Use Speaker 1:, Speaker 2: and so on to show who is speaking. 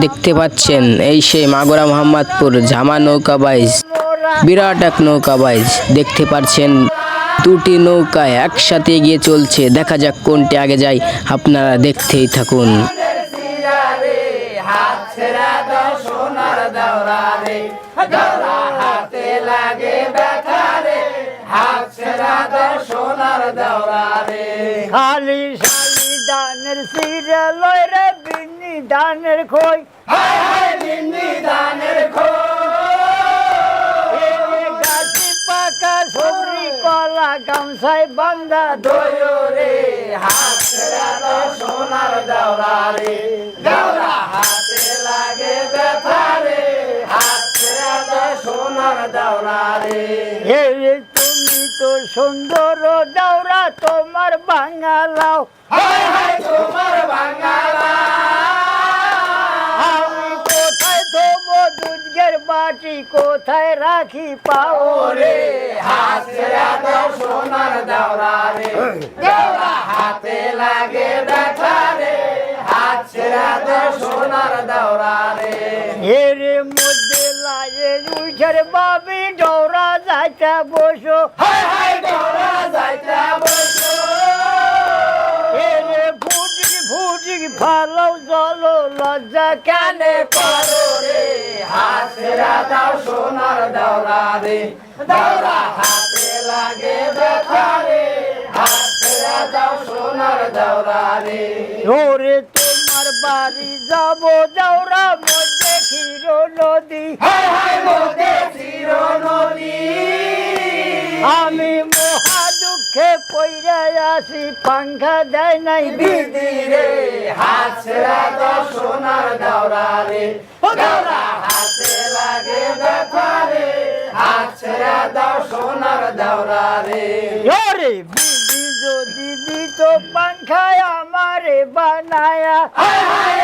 Speaker 1: দেখতে পাচ্ছেন এই সেই মাগুরা মোহাম্মদপুর ঝামা নৌকা বাইচ, বিরাট এক নৌকা বাইচ। দেখতে পাচ্ছেন দুটি নৌকা একসাথে এগিয়ে চলছে। দেখা যাক কোনটি আগে যায়, আপনারা দেখতেই থাকুন।
Speaker 2: খালি শালি দানের সিরে লয় রে বিন্নি দানের খই,
Speaker 3: হায় হায় বিন্নি দানের
Speaker 2: গাছি পাকা সবরি কলা গামছায় বান্ধা
Speaker 3: দয়ো রে হাত ছেড়া দাও সোনার দেওরা রে, দেওরা হাতে লাগে ব্যথা রে, হাত ছেড়া দাও সোনার দেওরা রে।
Speaker 2: হে রে তুমি তো সুন্দর দাওরা তোমার বাঙালাও,
Speaker 3: হায় হায় তোমার বাঙালা,
Speaker 2: আমি কোথায় থবো দুধের বাটি কোথায় রাখি পাও
Speaker 3: ওরে হাত ছেড়া দাও সোনার দেওরা রে, দেওরা হাতে লাগে ব্যথা রে, হাত ছেড়া দাও সোনার দেওরা রে।
Speaker 2: এর মধ্যে লাগে উইছের বাবি ডৌরা যাইতে বসো,
Speaker 3: হায় হায় দেওরা যাইতে বসো,
Speaker 2: এর ফুটিক ফুটিক ফালাও জলো লজ্জা
Speaker 3: কেনে করো রে হাত ছেড়া দাও সোনার দেওরা রে, দেওরা হাতে লাগে ব্যথা রে, হাত ছেড়া দাও সোনার দেওরা রে।
Speaker 2: ওরে তোমার বাড়ি যাবো দেওরা মধ্যে ক্ষীর নদী,
Speaker 3: হায় হায় মোদে চির নদী,
Speaker 2: আমি মহা দুঃখে পইরা আসি পাংখা দেয় নাই
Speaker 3: দিদি রে হাত ছেড়া দাও সোনার দেওরা রে, দেওরা হাতে লাগে ব্যথা রে, হাত ছেড়া দাও সোনার দেওরা রে।
Speaker 2: ওরে বিধি যদি দিত পাংখায় আমারে বানায়া,
Speaker 3: হায় হায়